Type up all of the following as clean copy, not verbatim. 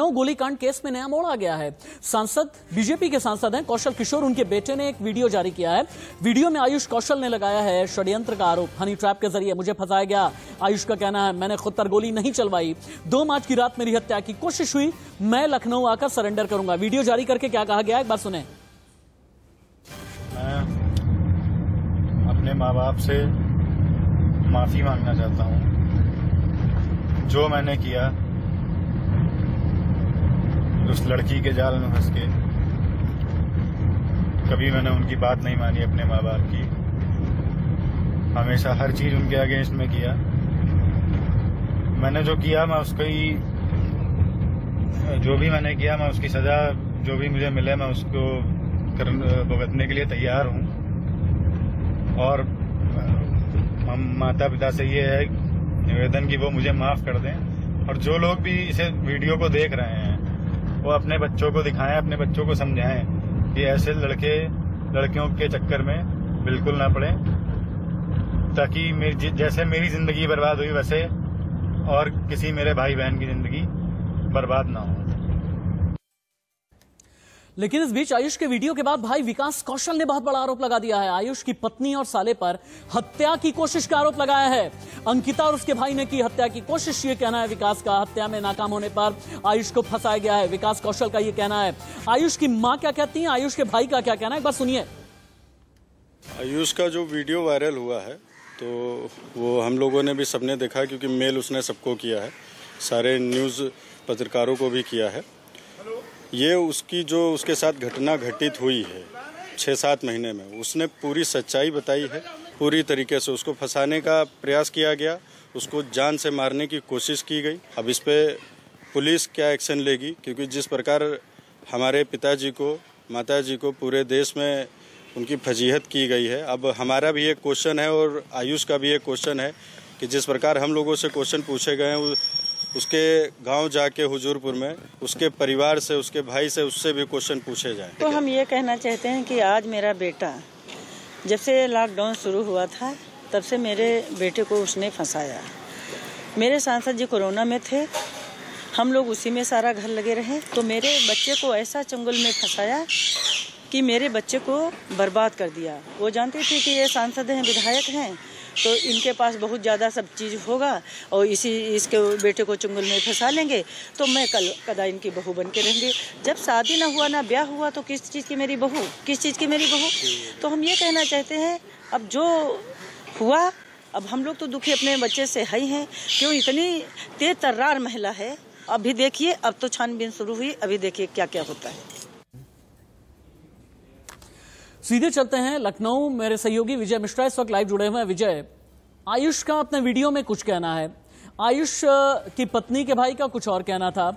लखनऊ गोलीकांड केस में नया मोड़ आ गया है। सांसद बीजेपी के सांसद हैं कौशल किशोर, उनके बेटे ने एक वीडियो जारी किया है। वीडियो में आयुष कौशल ने लगाया है षड्यंत्र का आरोप। हनी ट्रैप के जरिए मुझे फंसाया गया। आयुष का कहना है मैंने खुद पर गोली नहीं चलवाई। 2 मार्च की रात मेरी हत्या की कोशिश हुई। मैं लखनऊ आकर सरेंडर करूंगा। वीडियो जारी करके क्या कहा गया, एक बार सुने। मैं अपने माँ बाप से माफी मांगना चाहता हूँ। जो मैंने किया उस लड़की के जाल में फंस के, कभी मैंने उनकी बात नहीं मानी अपने माँ बाप की। हमेशा हर चीज उनके अगेंस्ट में किया। मैंने जो किया मैं उसकी जो भी मैंने किया मैं उसकी सजा जो भी मुझे मिले मैं उसको भुगतने के लिए तैयार हूँ। और हम माता पिता से ये है निवेदन कि वो मुझे माफ कर दें। और जो लोग भी इसे वीडियो को देख रहे हैं वो अपने बच्चों को दिखाएं, अपने बच्चों को समझाएं कि ऐसे लड़कियों के चक्कर में बिल्कुल ना पड़े, ताकि जैसे मेरी जिंदगी बर्बाद हुई वैसे और किसी मेरे भाई बहन की जिंदगी बर्बाद ना हो। लेकिन इस बीच आयुष के वीडियो के बाद भाई विकास कौशल ने बहुत बड़ा आरोप लगा दिया है। आयुष की पत्नी और साले पर हत्या की कोशिश का आरोप लगाया है। अंकिता और उसके भाई ने की हत्या की कोशिश, ये कहना है विकास का। हत्या में नाकाम होने पर आयुष को फंसाया गया है, विकास कौशल का ये कहना है। आयुष की मां क्या कहती है, आयुष के भाई का क्या कहना है, एक बार सुनिए। आयुष का जो वीडियो वायरल हुआ है तो वो हम लोगों ने भी सबने देखा, क्योंकि मेल उसने सबको किया है, सारे न्यूज़ पत्रकारों को भी किया है। ये उसकी जो उसके साथ घटना घटित हुई है 6-7 महीने में, उसने पूरी सच्चाई बताई है। पूरी तरीके से उसको फंसाने का प्रयास किया गया, उसको जान से मारने की कोशिश की गई। अब इस पे पुलिस क्या एक्शन लेगी, क्योंकि जिस प्रकार हमारे पिताजी को, माताजी को पूरे देश में उनकी फजीहत की गई है, अब हमारा भी एक क्वेश्चन है और आयुष का भी एक क्वेश्चन है कि जिस प्रकार हम लोगों से क्वेश्चन पूछे गए हैं, उसके गांव जाके हुजूरपुर में उसके परिवार से, उसके भाई से, उससे भी क्वेश्चन पूछे जाएं। तो हम ये कहना चाहते हैं कि आज मेरा बेटा, जब से लॉकडाउन शुरू हुआ था तब से मेरे बेटे को उसने फंसाया। मेरे सांसद जी कोरोना में थे, हम लोग उसी में सारा घर लगे रहे, तो मेरे बच्चे को ऐसा चंगुल में फंसाया कि मेरे बच्चे को बर्बाद कर दिया। वो जानते थे कि ये सांसद हैं, विधायक हैं, तो इनके पास बहुत ज़्यादा सब चीज़ होगा और इसके बेटे को चुंगल में फंसा लेंगे तो मैं कदा इनकी बहू बन के रहेंगे। जब शादी ना हुआ ना ब्याह हुआ तो किस चीज़ की मेरी बहू, किस चीज़ की मेरी बहू। तो हम ये कहना चाहते हैं अब जो हुआ, अब हम लोग तो दुखी अपने बच्चे से है ही हैं। क्यों इतनी तेज तर्रार महिला है। अभी देखिए, अब तो छानबीन शुरू हुई, अभी देखिए क्या क्या होता है। सीधे चलते हैं लखनऊ। मेरे सहयोगी विजय मिश्रा इस वक्त लाइव जुड़े हुए हैं। विजय, आयुष का अपने वीडियो में कुछ कहना है, आयुष की पत्नी के भाई का कुछ और कहना था।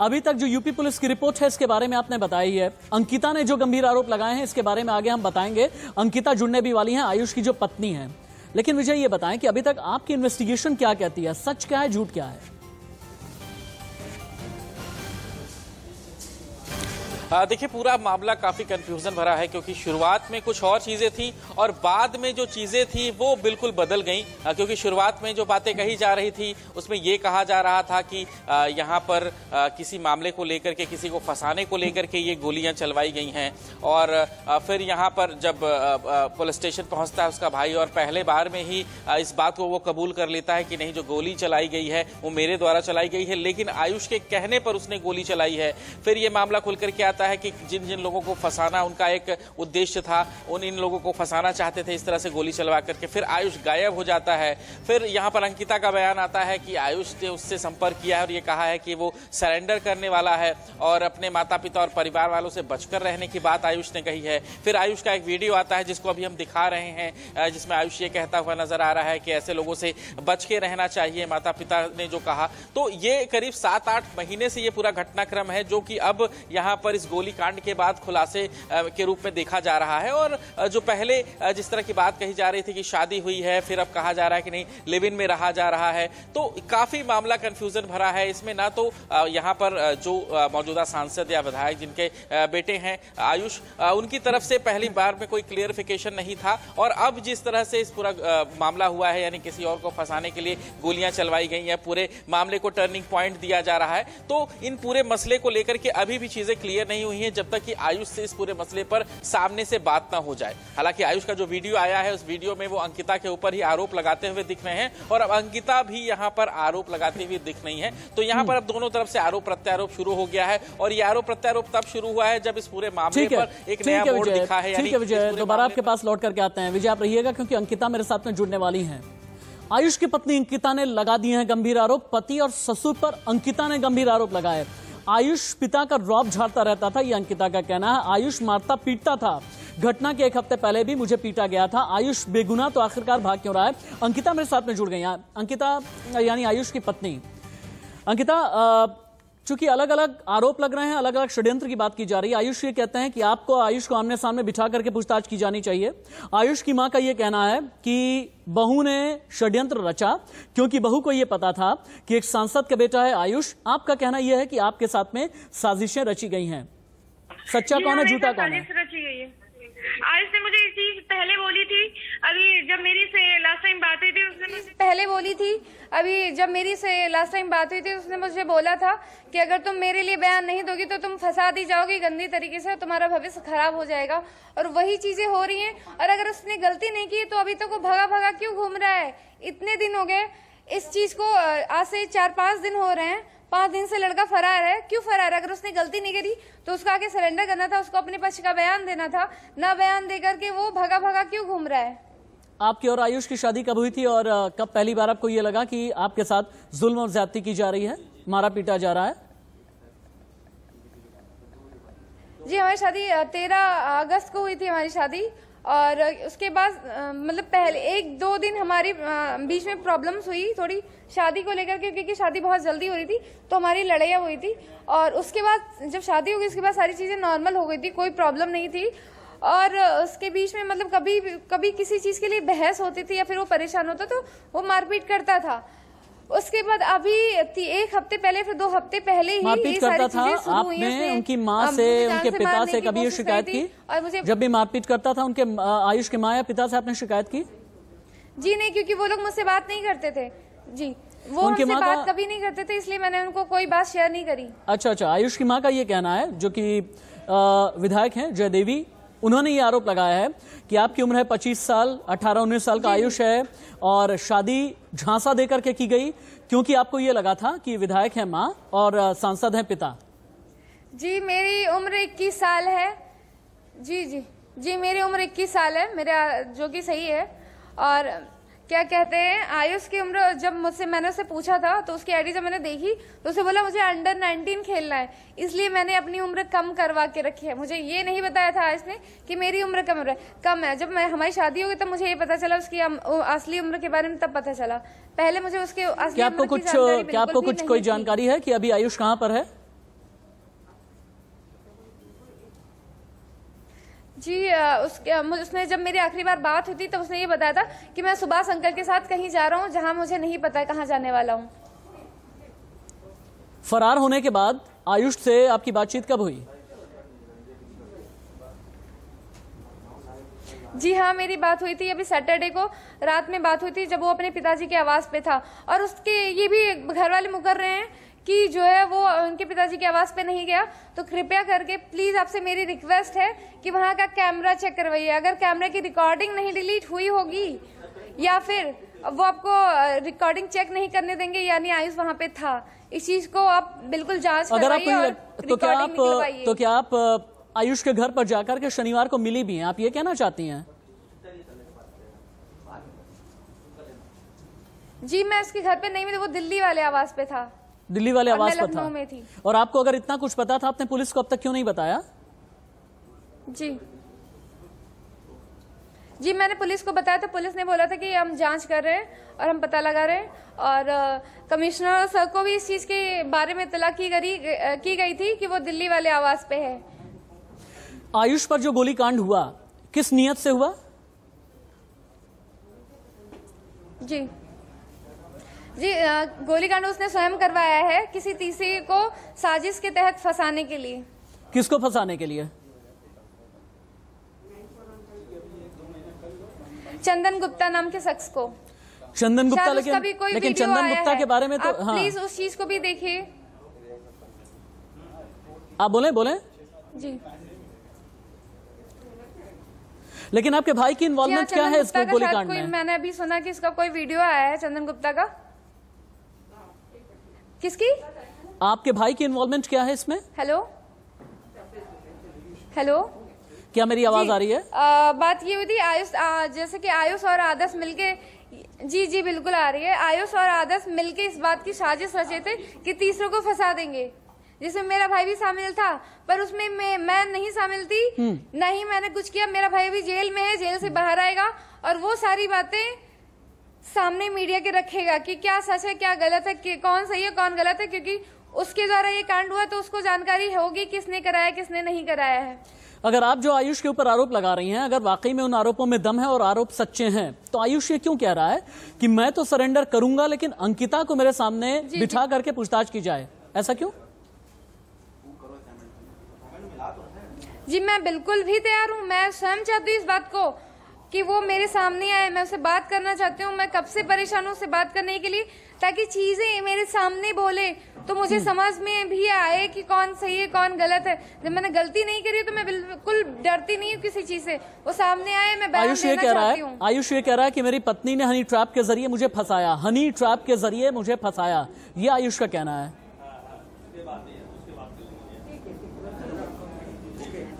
अभी तक जो यूपी पुलिस की रिपोर्ट है इसके बारे में आपने बताई है। अंकिता ने जो गंभीर आरोप लगाए हैं इसके बारे में आगे हम बताएंगे। अंकिता जुड़ने भी वाली हैं, आयुष की जो पत्नी है। लेकिन विजय ये बताएं कि अभी तक आपकी इन्वेस्टिगेशन क्या कहती है, सच क्या है, झूठ क्या है? देखिए, पूरा मामला काफी कंफ्यूजन भरा है, क्योंकि शुरुआत में कुछ और चीजें थी और बाद में जो चीजें थी वो बिल्कुल बदल गईं। क्योंकि शुरुआत में जो बातें कही जा रही थी उसमें ये कहा जा रहा था कि यहाँ पर किसी मामले को लेकर के, किसी को फंसाने को लेकर के ये गोलियां चलवाई गई हैं। और फिर यहाँ पर जब पुलिस स्टेशन पहुंचता है उसका भाई और पहले बार में ही इस बात को वो कबूल कर लेता है कि नहीं, जो गोली चलाई गई है वो मेरे द्वारा चलाई गई है, लेकिन आयुष के कहने पर उसने गोली चलाई है। फिर ये मामला खुल करके आता है कि जिन जिन लोगों को फंसाना उनका एक उद्देश्य था, इन लोगों को फंसाना चाहते थे इस तरह से गोली चलवा करके। फिर आयुष गायब हो जाता है। फिर यहाँ पर अंकिता का बयान आता है कि आयुष ने उससे संपर्क किया है और ये कहा है कि वो सरेंडर करने वाला है और अपने माता पिता और परिवार वालों से बचकर रहने की बात आयुष ने कही है। फिर आयुष का एक वीडियो आता है जिसको अभी हम दिखा रहे हैं, जिसमें आयुष ये कहता हुआ नजर आ रहा है कि ऐसे लोगों से बच के रहना चाहिए, माता पिता ने जो कहा। तो ये करीब 7-8 महीने से ये पूरा घटनाक्रम है जो कि अब यहाँ पर इस गोलीकांड के बाद खुलासे के रूप में देखा जा रहा है। और जो पहले जिस तरह की बात कही जा रही थी कि शादी हुई है, फिर अब कहा जा रहा है कि नहीं लिव इन में रहा जा रहा है, तो काफी मामला कंफ्यूजन भरा है। इसमें ना तो यहाँ पर जो मौजूदा सांसद या विधायक जिनके बेटे हैं आयुष, उनकी तरफ से पहली बार में कोई क्लियरिफिकेशन नहीं था, और अब जिस तरह से इस पूरा मामला हुआ है, यानी किसी और को फंसाने के लिए गोलियां चलवाई गई या पूरे मामले को टर्निंग पॉइंट दिया जा रहा है, तो इन पूरे मसले को लेकर के अभी भी चीजें क्लियर नहीं हुई हैं जब तक कि आयुष से इस पूरे मसले पर सामने से बात ना हो जाए। हालांकि आयुष का जो वीडियो आया है उस वीडियो में वो अंकिता के ऊपर ही आरोप लगाते हुए दिख रहे हैं, और अब अंकिता भी यहाँ पर आरोप लगाती हुई दिख रही है। तो यहाँ पर अब दोनों तरफ से आरोप प्रत्यारोप शुरू हो गया है, और ये आरोप प्रत्यारोप तब शुरू हुआ है जब इस पूरे मामले पर एक नया मोड़ दिखा है। ठीक है विजय, दोबारा आपके पास लौट करके आते हैं। विजय आप रहिएगा क्योंकि अंकिता मेरे साथ में जुड़ने वाली हैं। आयुष की पत्नी अंकिता ने लगा दिए हैं गंभीर आरोप। पति और ससुर पर अंकिता ने गंभीर आरोप लगाए। आयुष पिता का रौब झाड़ता रहता था, यह अंकिता का कहना है। आयुष मारता पीटता था। घटना के एक हफ्ते पहले भी मुझे पीटा गया था। आयुष बेगुनाह तो आखिरकार भाग क्यों रहा है? अंकिता मेरे साथ में जुड़ गई। अंकिता यानी आयुष की पत्नी। अंकिता, चूंकि अलग अलग आरोप लग रहे हैं, अलग अलग षड्यंत्र की बात की जा रही है। आयुष ये कहते हैं कि आपको आयुष को आमने सामने बिठा करके पूछताछ की जानी चाहिए। आयुष की मां का यह कहना है कि बहू ने षड्यंत्र रचा, क्योंकि बहू को यह पता था कि एक सांसद का बेटा है आयुष। आपका कहना यह है कि आपके साथ में साजिशें रची गई हैं। सच्चा कौन है, झूठा कौन है? रची गई है। आयुष ने मुझे ये चीज पहले बोली थी, अभी जब मेरी से लास्ट टाइम बात हुई थी उसने मुझे पहले बोली थी। अभी जब मेरी से लास्ट टाइम बात हुई थी उसने मुझे बोला था कि अगर तुम मेरे लिए बयान नहीं दोगी तो तुम फंसा दी जाओगी गंदी तरीके से, तुम्हारा भविष्य खराब हो जाएगा। और वही चीजें हो रही हैं। और अगर उसने गलती नहीं की तो अभी तक वो भगा भगा क्यों घूम रहा है? इतने दिन हो गए इस चीज को, आज से 4-5 दिन हो रहे हैं। 5 दिन से लड़का फरार है। क्यों फरार है? अगर उसने गलती नहीं करी तो उसको आके सरेंडर करना था, उसको अपने पक्ष का बयान देना था। ना बयान दे करके वो भगा भगा क्यों घूम रहा है? आपकी और आयुष की शादी कब हुई थी, और कब पहली बार आपको ये लगा कि आपके साथ जुल्म और ज्यादती की जा रही है, मारा पीटा जा रहा है? जी हमारी शादी 13 अगस्त को हुई थी हमारी शादी। और उसके बाद मतलब पहले 1-2 दिन हमारी बीच में प्रॉब्लम्स हुई थोड़ी शादी को लेकर के, क्योंकि शादी बहुत जल्दी हो रही थी तो हमारी लड़ाइयाँ हुई थी। और उसके बाद जब शादी हो गई उसके बाद सारी चीज़ें नॉर्मल हो गई थी, कोई प्रॉब्लम नहीं थी। और उसके बीच में मतलब कभी किसी चीज़ के लिए बहस होती थी या फिर वो परेशान होता तो वो मारपीट करता था। उसके बाद अभी 1 हफ्ते पहले फिर 2 हफ्ते पहले ही मारपीट करता था। आपने उनकी माँ से, उनके पिता से कभी ये शिकायत की? और मुझे जब भी मारपीट करता था उनके आयुष के माँ या पिता से आपने शिकायत की? जी नहीं, क्योंकि वो लोग मुझसे बात नहीं करते थे। जी वो हमसे बात कभी नहीं करते थे, इसलिए मैंने उनको कोई बात शेयर नहीं करी। अच्छा, आयुष की माँ का ये कहना है, जो कि विधायक हैं जयदेवी, उन्होंने ये आरोप लगाया है कि आपकी उम्र है 25 साल, 18-19 साल का आयुष है, और शादी झांसा देकर के की गई क्योंकि आपको ये लगा था कि विधायक है माँ और सांसद है पिता। जी मेरी उम्र 21 साल है। जी मेरी उम्र 21 साल है मेरे, जो कि सही है। और क्या कहते हैं, आयुष की उम्र जब मैंने उससे पूछा था तो उसकी आईडी जब मैंने देखी तो उसे बोला मुझे अंडर 19 खेलना है, इसलिए मैंने अपनी उम्र कम करवा के रखी है। मुझे ये नहीं बताया था आयुष ने कि मेरी उम्र कम है। जब हमारी शादी हो गई तब मुझे ये पता चला उसकी असली उम्र के बारे में, तब पता चला। पहले मुझे उसके असली उम्र की जानकारी क्या आपको कुछ कोई जानकारी है कि अभी आयुष कहाँ पर है? जी उसने जब मेरी आखिरी बार बात हुई थी तो उसने ये बताया था कि मैं सुभाष अंकल के साथ कहीं जा रहा हूँ, जहां मुझे नहीं पता है कहाँ जाने वाला हूँ। फरार होने के बाद आयुष से आपकी बातचीत कब हुई? जी हाँ, मेरी बात हुई थी अभी सैटरडे को रात में बात हुई थी, जब वो अपने पिताजी के आवास पे था। और उसके ये भी घर वाले मुकर रहे हैं कि जो है वो उनके पिताजी के आवास पे नहीं गया। तो कृपया करके प्लीज आपसे मेरी रिक्वेस्ट है कि वहाँ का कैमरा चेक करवाइए। अगर कैमरे की रिकॉर्डिंग नहीं डिलीट हुई होगी या फिर वो आपको रिकॉर्डिंग चेक नहीं करने देंगे, यानी आयुष वहाँ पे था, इस चीज को आप बिल्कुल जांच करवाइए और रिकॉर्डिंग निकलवाइए। तो क्या आप आयुष के घर पर जाकर के शनिवार को मिली भी हैं? आप ये कहना चाहती हैं? जी मैं उसके घर पे नहीं मिली, वो दिल्ली वाले आवास पे था। दिल्ली वाले आवास पर था। में थी। और आपको अगर इतना कुछ पता था, आपने पुलिस को अब तक क्यों नहीं बताया? जी मैंने पुलिस को बताया तो पुलिस ने बोला था कि हम जांच कर रहे हैं और हम पता लगा रहे हैं। और कमिश्नर सर को भी इस चीज के बारे में इत्तला की गई थी कि वो दिल्ली वाले आवास पे है। आयुष पर जो गोलीकांड हुआ किस नियत से हुआ? जी गोलीकांड उसने स्वयं करवाया है, किसी तीसरे को साजिश के तहत फंसाने के लिए। किसको फंसाने के लिए? चंदन गुप्ता नाम के शख्स को। चंदन गुप्ता, लेकिन चंदन गुप्ता के बारे में तो हाँ, प्लीज उस चीज को भी देखिए। आप बोले जी। लेकिन आपके भाई की इन्वॉल्वमेंट क्या है इस गोलीकांड में? मैंने अभी सुना कि इसका कोई वीडियो आया है चंदन गुप्ता का। किसकी? आपके भाई की इन्वॉल्वमेंट क्या है इसमें? हेलो, क्या मेरी आवाज आ रही है? बात ये हुई थी आयुष, जैसे कि आयुष और आदर्श मिलके, जी बिल्कुल आ रही है। आयुष और आदर्श मिलके इस बात की साजिश रचे थे कि तीसरों को फंसा देंगे, जिसमें मेरा भाई भी शामिल था, पर उसमें मैं नहीं शामिल थी, न ही मैंने कुछ किया। मेरा भाई भी जेल में है, जेल से बाहर आएगा और वो सारी बातें सामने मीडिया के रखेगा कि क्या सच है क्या गलत है, कि कौन सही है कौन गलत है, क्योंकि उसके द्वारा ये कांड हुआ तो उसको जानकारी होगी किसने कराया किसने नहीं कराया है। अगर आप जो आयुष के ऊपर आरोप लगा रही हैं, अगर वाकई में उन आरोपों में दम है और आरोप सच्चे हैं, तो आयुष ये क्यों कह रहा है कि मैं तो सरेंडर करूंगा लेकिन अंकिता को मेरे सामने बिठा करके पूछताछ की जाए? ऐसा क्यों? जी मैं बिल्कुल भी तैयार हूँ। मैं स्वयं चाहती हूँ इस बात को कि वो मेरे सामने आए, मैं उससे बात करना चाहती हूँ। मैं कब से परेशान हूँ उससे बात करने के लिए, ताकि चीजें मेरे सामने बोले तो मुझे समझ में भी आए कि कौन सही है कौन गलत है। जब मैंने गलती नहीं करी तो मैं बिल्कुल डरती नहीं हूँ किसी चीज से। वो सामने आए, मैं बयान देना चाहती हूँ। आयुष ये कह रहा है कि मेरी पत्नी ने हनी ट्रैप के जरिए मुझे फंसाया, हनी ट्रैप के जरिए मुझे फंसाया, ये आयुष का कहना है।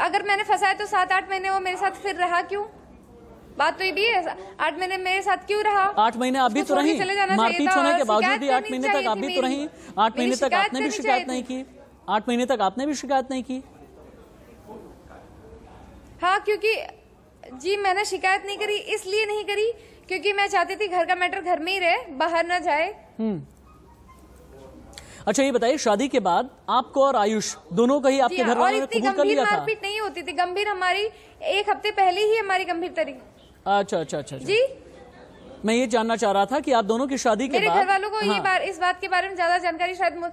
अगर मैंने फंसाया तो 7-8 महीने वो मेरे साथ फिर रहा क्यों? बात तो ये भी है, 8 महीने मेरे साथ क्यों रहा? 8 महीने आप भी तो रही, मारपीट होने के बावजूद भी 8 महीने तक आप भी तो रही। 8 महीने तक आपने भी शिकायत नहीं की? 8 महीने तक आपने भी शिकायत नहीं की? हाँ, क्योंकि जी मैंने शिकायत नहीं करी, इसलिए नहीं करी क्योंकि मैं चाहती थी घर का मैटर घर में ही रहे, बाहर ना जाए। अच्छा ये बताइए, शादी के बाद आपको और आयुष दोनों को ही आपके घर वालों ने कबूल कर लिया था? मारपीट नहीं होती थी, गंभीर हमारी 1 हफ्ते पहले ही हमारी गंभीर तरी। अच्छा जी मैं ये जानना चाह रहा था कि आप दोनों की शादी के बाद मेरे घर वालों को इस बात के बारे में ज्यादा जानकारी शायद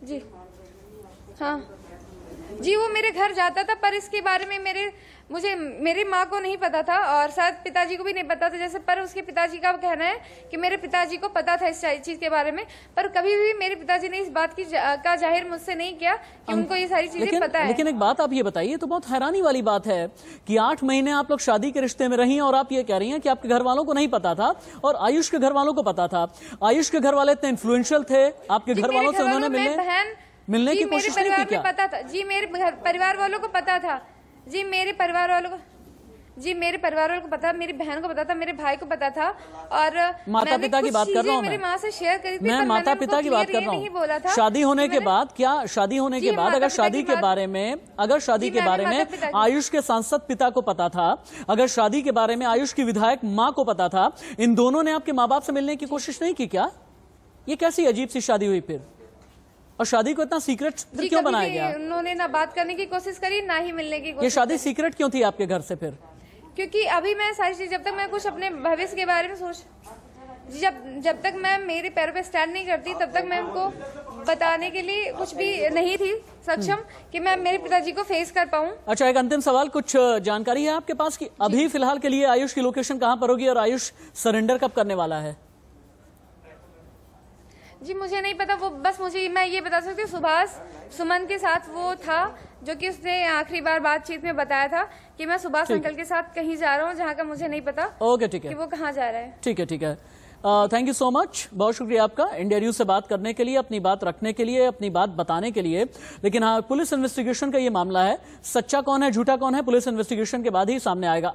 जी हाँ जी वो मेरे घर जाता था, पर इसके बारे में मेरी माँ को नहीं पता था और शायद पिताजी को भी नहीं पता था जैसे। पर उसके पिताजी का कहना है कि मेरे पिताजी को पता था इस चीज के बारे में, पर कभी भी मेरे पिताजी ने इस बात का जाहिर मुझसे नहीं किया कि उनको ये सारी चीजें पता है। लेकिन एक बात आप ये बताइए, तो बहुत हैरानी वाली बात है कि 8 महीने आप लोग शादी के रिश्ते में रही और आप ये कह रही हैं कि आपके घर वालों को नहीं पता था और आयुष के घर वालों को पता था। आयुष के घर वाले इतने इन्फ्लुएंशियल थे आपके घर वालों से, उन्होंने मिलने की कोशिश नहीं की क्या? पता था जी, मेरे परिवार वालों को पता था जी, मेरे परिवार वालों को पता, मेरी बहन को पता था, मेरे भाई को पता था। और माता पिता की बात कर रहा हूँ मेरी माँ से शेयर करी थी, मैं माता पिता की बात कर रहा हूँ। शादी होने के बाद अगर शादी के बारे में आयुष के सांसद पिता को पता था, अगर शादी के बारे में आयुष की विधायक माँ को पता था, इन दोनों ने आपके माँ बाप से मिलने की कोशिश नहीं की क्या? ये कैसी अजीब सी शादी हुई फिर? और शादी को इतना सीक्रेट क्यों बनाया गया? उन्होंने ना बात करने की कोशिश करी ना ही मिलने की कोशिश। ये शादी सीक्रेट क्यों थी आपके घर से फिर? क्योंकि अभी मैं सारी चीज, जब तक मैं कुछ अपने भविष्य के बारे में जब तक मैं मेरे पैरों पे स्टैंड नहीं करती तब तक मैं उनको बताने के लिए कुछ भी नहीं थी सक्षम कि मैं मेरे पिताजी को फेस कर पाऊं। अच्छा एक अंतिम सवाल, कुछ जानकारी है आपके पास कि अभी फिलहाल के लिए आयुष की लोकेशन कहाँ पर होगी और आयुष सरेंडर कब करने वाला है? जी मुझे नहीं पता, वो बस मैं ये बता सकती हूँ सुभाष सुमन के साथ वो था जो कि उसने आखिरी बार बातचीत में बताया था कि मैं सुभाष अंकल के साथ कहीं जा रहा हूँ, जहाँ का मुझे नहीं पता। ओके ठीक है, कि वो कहाँ जा रहा है। ठीक है थैंक यू सो मच, बहुत शुक्रिया आपका इंडिया न्यूज से बात करने के लिए, अपनी बात रखने के लिए, अपनी बात बताने के लिए। लेकिन हाँ, पुलिस इन्वेस्टिगेशन का ये मामला है, सच्चा कौन है झूठा कौन है पुलिस इन्वेस्टिगेशन के बाद ही सामने आएगा।